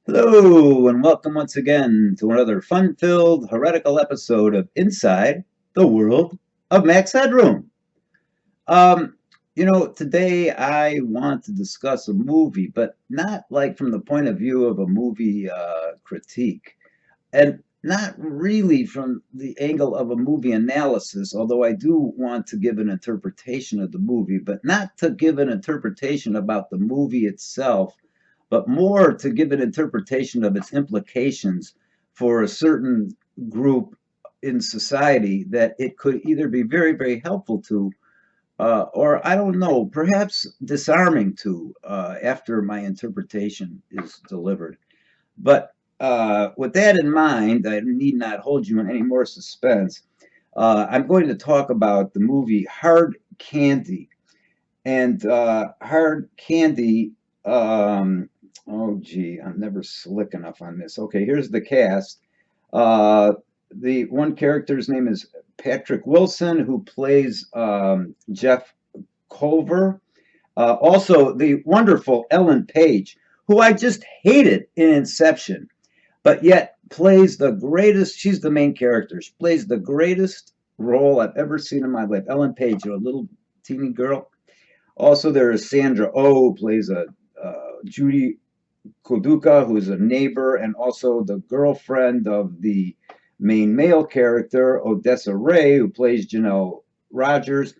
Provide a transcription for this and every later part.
Hello, and welcome once again to another fun-filled, heretical episode of Inside the World of Mack's Headroom. Um, today I want to discuss a movie, but not like from the point of view of a movie critique, and not really from the angle of a movie analysis, although I do want to give an interpretation of the movie, but not to give an interpretation about the movie itself, but more to give an interpretation of its implications for a certain group in society that it could either be very, very helpful to, or I don't know, perhaps disarming to after my interpretation is delivered. But with that in mind, I need not hold you in any more suspense. I'm going to talk about the movie Hard Candy. And Hard Candy, oh gee, I'm never slick enough on this. Okay, here's the cast. Uh, the one character's name is Patrick Wilson, who plays Jeff Culver. Also, the wonderful Ellen Page, who I just hated in Inception, but yet plays the greatest. She's the main character. She plays the greatest role I've ever seen in my life. Ellen Page, a little teeny girl. Also, there is Sandra Oh, who plays a Judy Koduka, who's a neighbor, and also the girlfriend of the main male character, Odessa Ray, who plays Janelle Rogers,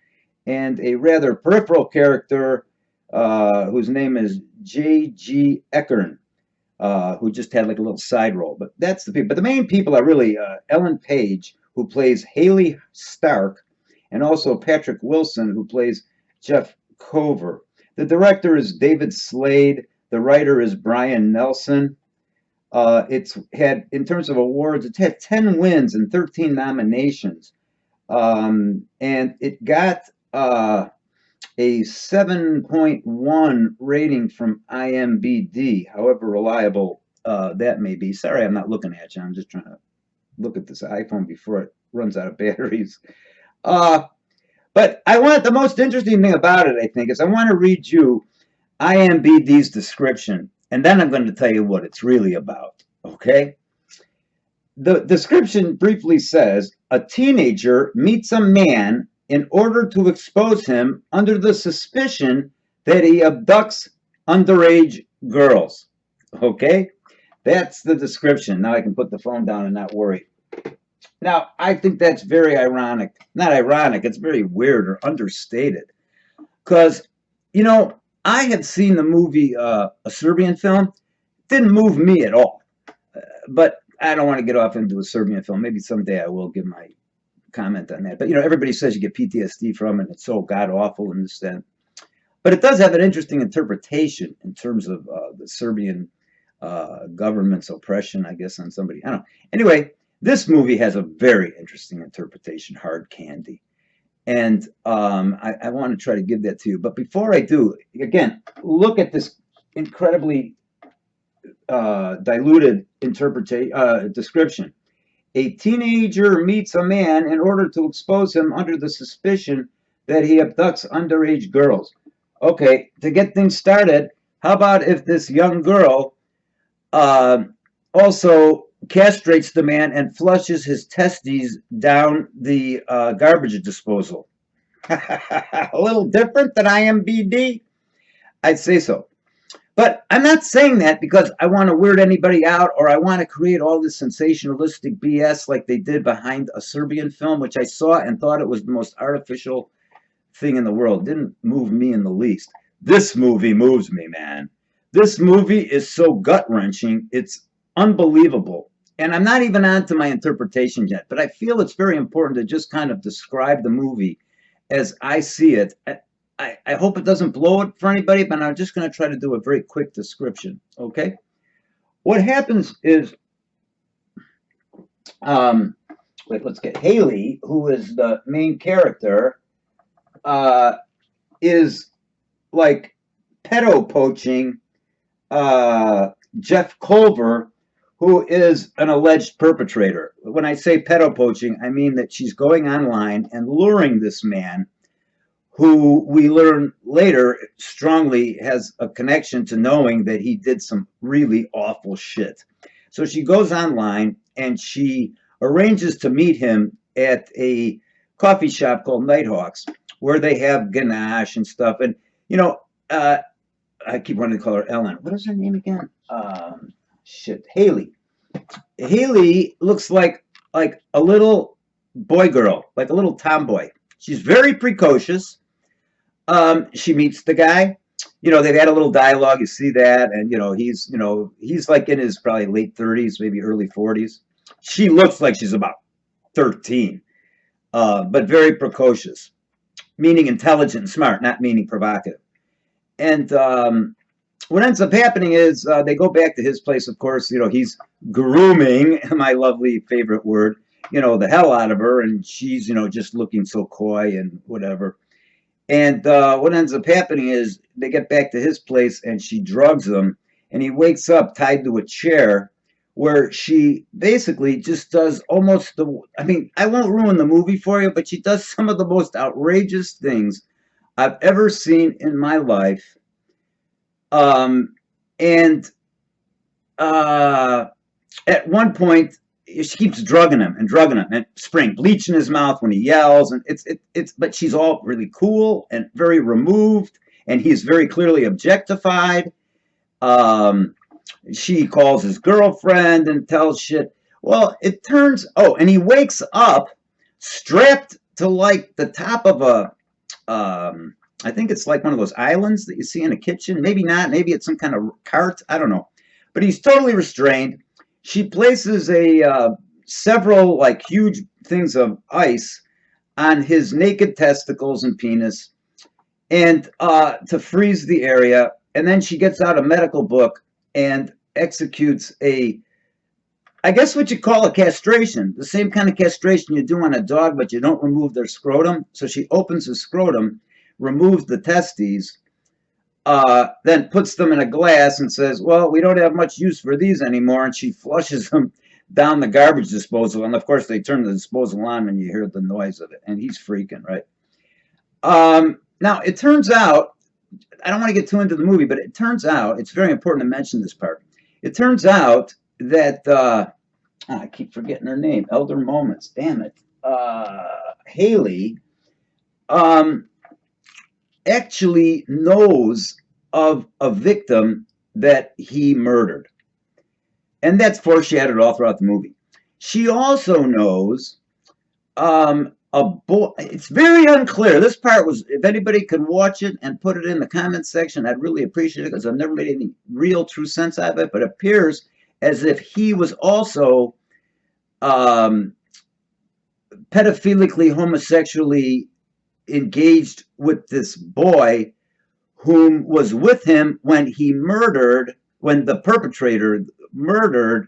and a rather peripheral character whose name is J.G. Eckern, who just had like a little side role. But that's the people. But the main people are really Ellen Page, who plays Haley Stark, and also Patrick Wilson, who plays Jeff Cover. The director is David Slade. The writer is Brian Nelson. It's had, in terms of awards, it's had 10 wins and 13 nominations. And it got a 7.1 rating from IMDb, however reliable that may be. Sorry, I'm not looking at you. I'm just trying to look at this iPhone before it runs out of batteries. But the most interesting thing about it, I think, is I want to read you IMDb's description, and then I'm going to tell you what it's really about. Okay? The description briefly says a teenager meets a man in order to expose him under the suspicion that he abducts underage girls. Okay? That's the description. Now I can put the phone down and not worry. Now, I think that's very ironic. Not ironic, it's very weird or understated. Because, I have seen the movie, a Serbian film. It didn't move me at all. But I don't want to get off into a Serbian film. Maybe someday I will give my comment on that. But, everybody says you get PTSD from it. And it's so god awful and this, that. But it does have an interesting interpretation in terms of the Serbian government's oppression, I guess, on somebody. I don't know. Anyway, this movie has a very interesting interpretation, Hard Candy. And I want to try to give that to you. But before I do, again, look at this incredibly diluted description. A teenager meets a man in order to expose him under the suspicion that he abducts underage girls. Okay, to get things started, how about if this young girl also castrates the man and flushes his testes down the garbage disposal? A little different than IMDb? I'd say so. But I'm not saying that because I want to weird anybody out or I want to create all this sensationalistic BS like they did behind a Serbian film, which I saw and thought it was the most artificial thing in the world. It didn't move me in the least. This movie moves me, man. This movie is so gut-wrenching. It's unbelievable. And I'm not even on to my interpretation yet, but I feel it's very important to just kind of describe the movie as I see it. I hope it doesn't blow it for anybody, but I'm just going to try to do a very quick description, okay? What happens is, let's get Haley, who is the main character, is like pedo poaching Jeff Culver, who is an alleged perpetrator. When I say pedo poaching, I mean that she's going online and luring this man who we learn later strongly has a connection to knowing that he did some really awful shit. So she goes online and she arranges to meet him at a coffee shop called Nighthawks, where they have ganache and stuff. And, you know, uh, I keep wanting to call her Ellen. What is her name again? Shit, Haley. Haley looks like a little boy girl, like a little tomboy. She's very precocious. She meets the guy. You know, they've had a little dialogue. You see that, and he's like in his probably late 30s, maybe early 40s. She looks like she's about 13, but very precocious, meaning intelligent and smart, not meaning provocative. And what ends up happening is they go back to his place. Of course, he's grooming, my lovely favorite word, the hell out of her, and she's just looking so coy and whatever. And what ends up happening is they get back to his place and she drugs him, and he wakes up tied to a chair where she basically just does almost I mean, I won't ruin the movie for you, but she does some of the most outrageous things I've ever seen in my life. And at one point, she keeps drugging him and spraying bleach in his mouth when he yells, and but she's all really cool and very removed, and he's very clearly objectified. She calls his girlfriend and tells shit. Well, and he wakes up strapped to like the top of I think it's like one of those islands that you see in a kitchen. Maybe not. Maybe it's some kind of cart. I don't know. But he's totally restrained. She places several like huge things of ice on his naked testicles and penis, and to freeze the area. And then she gets out a medical book and executes I guess what you call a castration, the same kind of castration you do on a dog, but you don't remove their scrotum. So she opens his scrotum, removes the testes, then puts them in a glass and says, well, we don't have much use for these anymore. And she flushes them down the garbage disposal. And of course, they turn the disposal on and you hear the noise of it. And he's freaking, right? Now, it turns out, I don't want to get too into the movie, but it turns out, it's very important to mention this part. It turns out that, I keep forgetting her name, Elder Moments, damn it. Haley, actually knows of a victim that he murdered. And that's foreshadowed all throughout the movie. She also knows a boy. It's very unclear. This part was, if anybody could watch it and put it in the comments section, I'd really appreciate it, because I've never made any real true sense out of it, but it appears as if he was also pedophilically, homosexually engaged with this boy whom was with him when the perpetrator murdered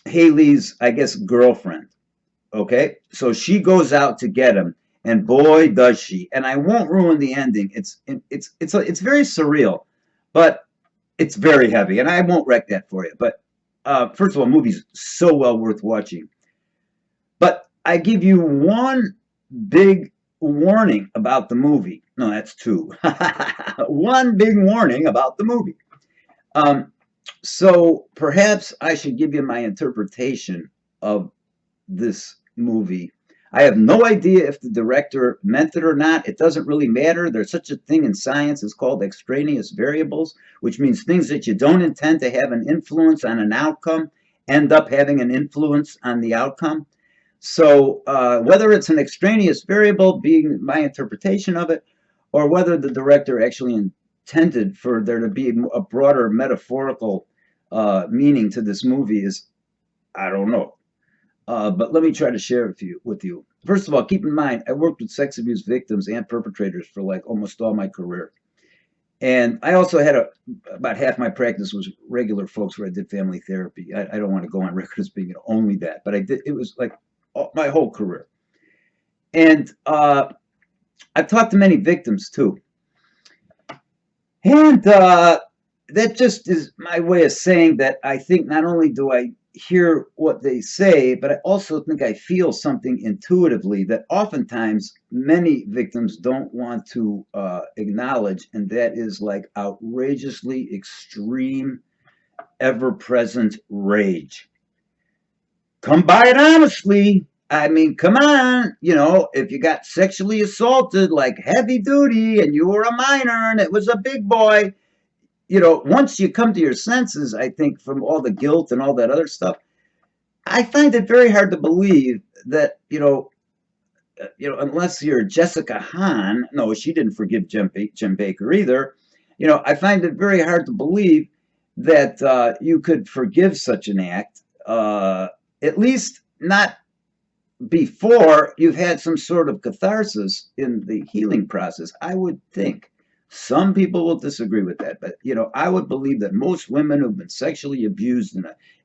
Haley's, I guess, girlfriend. Okay, so she goes out to get him, and boy does she. And I won't ruin the ending. It's very surreal, but it's very heavy, and I won't wreck that for you. But first of all, the movie's so well worth watching. But I give you one big warning about the movie. No, that's two. One big warning about the movie. So perhaps I should give you my interpretation of this movie. I have no idea if the director meant it or not. It doesn't really matter. There's such a thing in science. It's called extraneous variables, which means things that you don't intend to have an influence on an outcome end up having an influence on the outcome. So whether it's an extraneous variable being my interpretation of it, or whether the director actually intended for there to be a broader metaphorical meaning to this movie is, I don't know. But let me try to share it with you. First of all, keep in mind, I worked with sex abuse victims and perpetrators for like almost all my career. And I also had about half my practice was regular folks where I did family therapy. I don't want to go on record as being only that, but I did. It was like my whole career. And I've talked to many victims too. And that just is my way of saying that I think not only do I hear what they say, but I also think I feel something intuitively that oftentimes many victims don't want to acknowledge, and that is like outrageously extreme, ever present rage. Come by it honestly. I mean, come on. If you got sexually assaulted, like heavy duty, and you were a minor and it was a big boy, once you come to your senses, I think from all the guilt and all that other stuff, I find it very hard to believe that, unless you're Jessica Hahn, no, she didn't forgive Jim Baker either. I find it very hard to believe that you could forgive such an act, at least not before you've had some sort of catharsis in the healing process. I would think. Some people will disagree with that, but I would believe that most women who've been sexually abused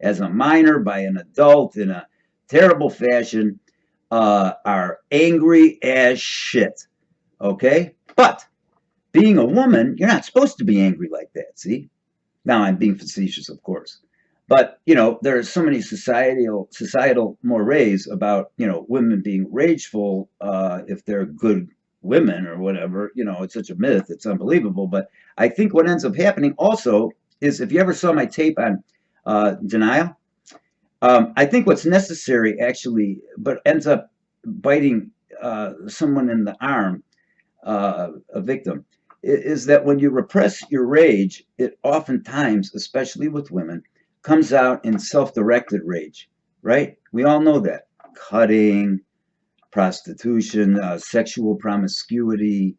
as a minor by an adult in a terrible fashion are angry as shit. Okay? But being a woman, you're not supposed to be angry like that, see? Now I'm being facetious, of course. But there are so many societal mores about women being rageful if they're good women or whatever. It's such a myth, it's unbelievable. But I think what ends up happening also is, if you ever saw my tape on denial, I think what's necessary actually, but ends up biting someone in the arm, a victim, is that when you repress your rage, it oftentimes, especially with women, comes out in self-directed rage, right? We all know that. Cutting, prostitution, sexual promiscuity,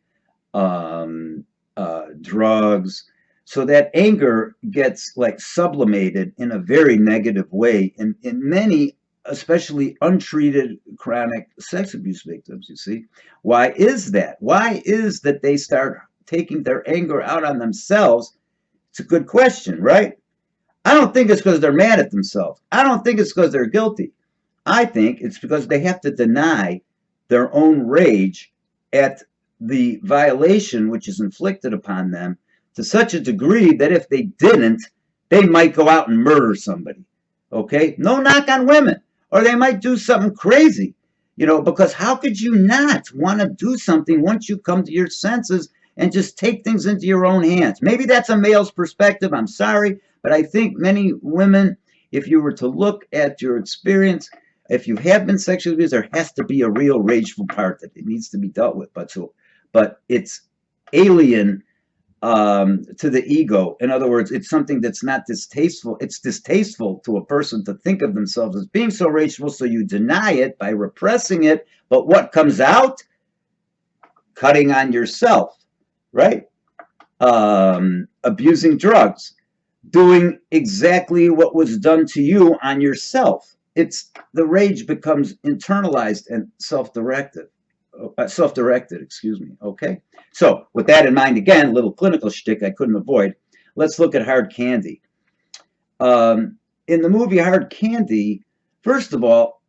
drugs. So that anger gets like sublimated in a very negative way in many, especially untreated chronic sex abuse victims, you see. Why is that? Why is that they start taking their anger out on themselves? It's a good question, right? I don't think it's because they're mad at themselves. I don't think it's because they're guilty. I think it's because they have to deny their own rage at the violation which is inflicted upon them to such a degree that if they didn't, they might go out and murder somebody. Okay? No knock on women. Or they might do something crazy. Because how could you not want to do something once you come to your senses and just take things into your own hands? Maybe that's a male's perspective. I'm sorry. But I think many women, if you were to look at your experience, if you have been sexually abused, there has to be a real rageful part that it needs to be dealt with. But it's alien to the ego. In other words, it's something that's not distasteful. It's distasteful to a person to think of themselves as being so rageful, so you deny it by repressing it. But what comes out? Cutting on yourself, right? Abusing drugs. Doing exactly what was done to you on yourself. The rage becomes internalized and self-directed, excuse me, okay? So, with that in mind, again, little clinical shtick I couldn't avoid, let's look at Hard Candy. In the movie Hard Candy, first of all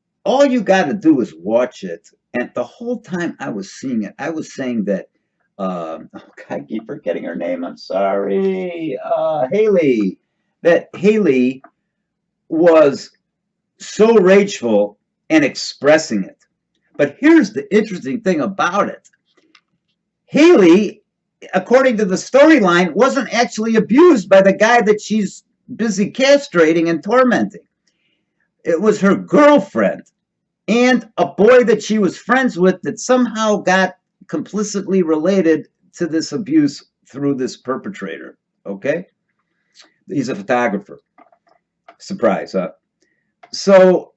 you got to do is watch it, and the whole time I was seeing it, I was saying that, I keep forgetting her name, I'm sorry, Haley, that Haley was so rageful and expressing it. But here's the interesting thing about it. Haley, according to the storyline, wasn't actually abused by the guy that she's busy castrating and tormenting. It was her girlfriend and a boy that she was friends with that somehow got complicitly related to this abuse through this perpetrator, okay? He's a photographer. Surprise, huh? So,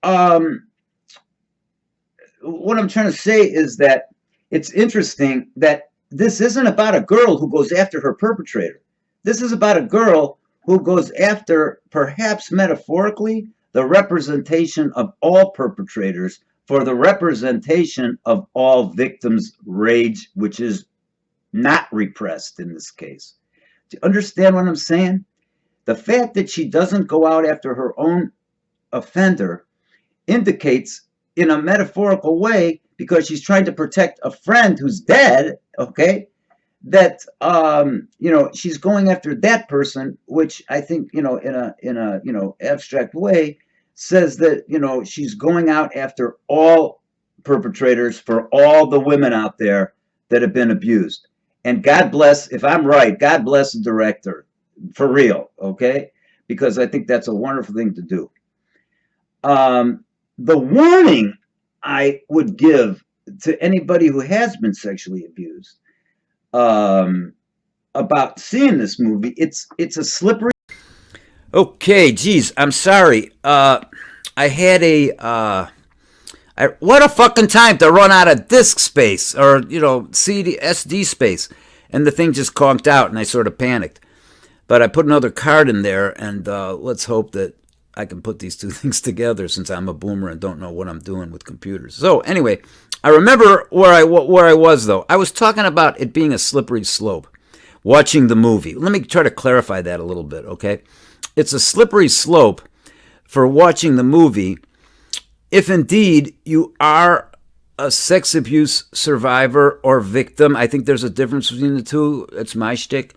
what I'm trying to say is that it's interesting that this isn't about a girl who goes after her perpetrator. This is about a girl who goes after, perhaps metaphorically, the representation of all perpetrators for the representation of all victims' rage, which is not repressed in this case. Do you understand what I'm saying? The fact that she doesn't go out after her own offender indicates, in a metaphorical way, because she's trying to protect a friend who's dead, okay, that she's going after that person, which I think in a abstract way says that, she's going out after all perpetrators for all the women out there that have been abused. And God bless, if I'm right, God bless the director, for real, okay? Because I think that's a wonderful thing to do. The warning I would give to anybody who has been sexually abused about seeing this movie, it's a slippery. Okay, geez, I'm sorry. I had what a fucking time to run out of disk space or SD space, and the thing just conked out, and I sort of panicked. But I put another card in there, and let's hope that I can put these two things together, since I'm a boomer and don't know what I'm doing with computers. So anyway, I remember where I was, though. I was talking about it being a slippery slope, watching the movie. Let me try to clarify that a little bit, okay? It's a slippery slope for watching the movie if indeed you are a sex abuse survivor or victim. I think there's a difference between the two. It's my shtick.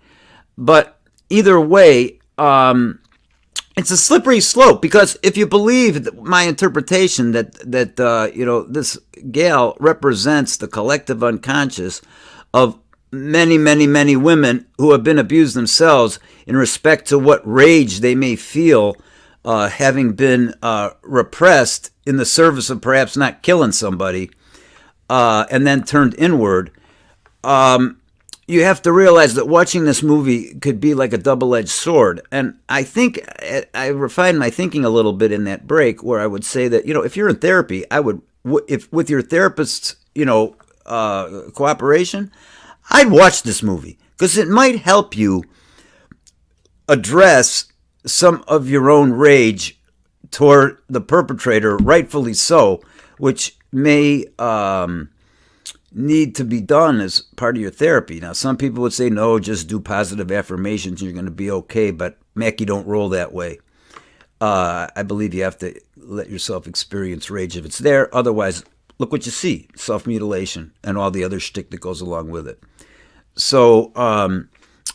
But either way, it's a slippery slope, because if you believe my interpretation that this gal represents the collective unconscious of many, many, many women who have been abused themselves in respect to what rage they may feel having been repressed in the service of perhaps not killing somebody and then turned inward, you have to realize that watching this movie could be like a double-edged sword. And I think I refined my thinking a little bit in that break, where I would say that, if you're in therapy, if with your therapist's, cooperation, I'd watch this movie, because it might help you address some of your own rage toward the perpetrator, rightfully so, which may need to be done as part of your therapy. Now, some people would say, no, just do positive affirmations and you're going to be okay, but Mack, you don't roll that way. I believe you have to let yourself experience rage if it's there. Otherwise, look what you see, self-mutilation and all the other shtick that goes along with it. So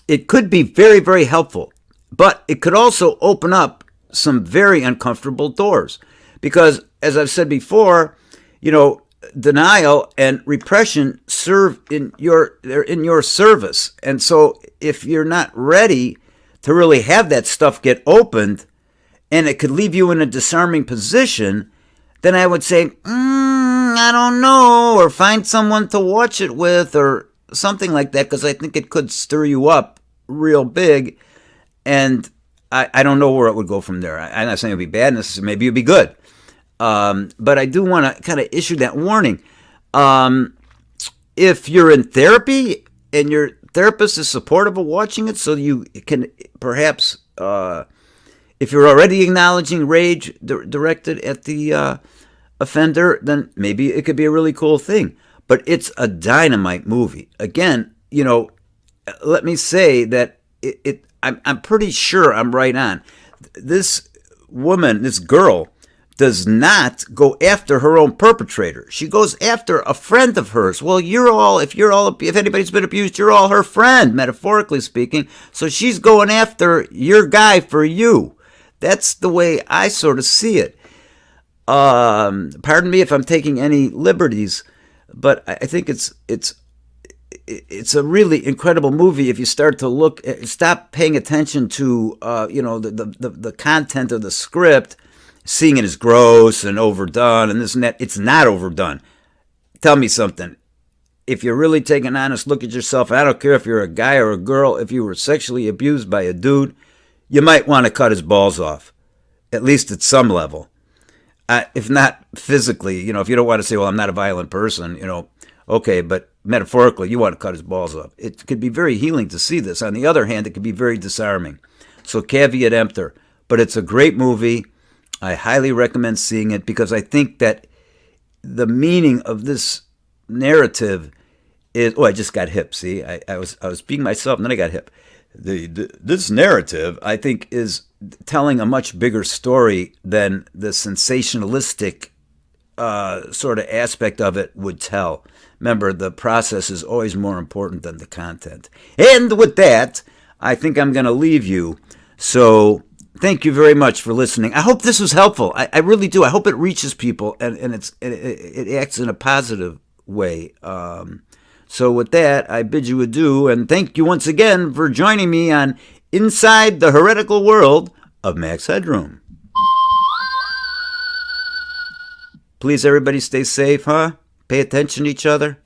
it could be very, very helpful, but it could also open up some very uncomfortable doors, because, as I've said before, denial and repression they're in your service. And so if you're not ready to really have that stuff get opened, and it could leave you in a disarming position, then I would say, I don't know, or find someone to watch it with or something like that, because I think it could stir you up real big, and I don't know where it would go from there. I'm not saying it would be bad, maybe it would be good. But I do want to kind of issue that warning. If you're in therapy and your therapist is supportive of watching it, so you can perhaps, if you're already acknowledging rage directed at the offender, then maybe it could be a really cool thing. But it's a dynamite movie. Again, let me say that I'm pretty sure I'm right on. This woman, this girl, does not go after her own perpetrator. She goes after a friend of hers. Well, if anybody's been abused, you're all her friend, metaphorically speaking. So she's going after your guy for you. That's the way I sort of see it. Pardon me if I'm taking any liberties, but I think it's a really incredible movie if you start to stop paying attention to the content of the script, seeing it as gross and overdone and this and that. It's not overdone. Tell me something. If you're really taking an honest look at yourself, I don't care if you're a guy or a girl, if you were sexually abused by a dude, you might want to cut his balls off, at least at some level. If not physically, if you don't want to say, well, I'm not a violent person, okay, but metaphorically, you want to cut his balls off. It could be very healing to see this. On the other hand, it could be very disarming. So caveat emptor. But it's a great movie. I highly recommend seeing it, because I think that the meaning of this narrative is... Oh, I just got hip, see? I was being myself, and then I got hip. This narrative, I think, is telling a much bigger story than the sensationalistic sort of aspect of it would tell. Remember, the process is always more important than the content. And with that, I think I'm going to leave you. So Thank you very much for listening. I hope this was helpful. I really do. I hope it reaches people and it acts in a positive way. So with that, I bid you adieu, and thank you once again for joining me on Inside the Heretical World of Mack's Headroom. Please, everybody, stay safe, huh? Pay attention to each other.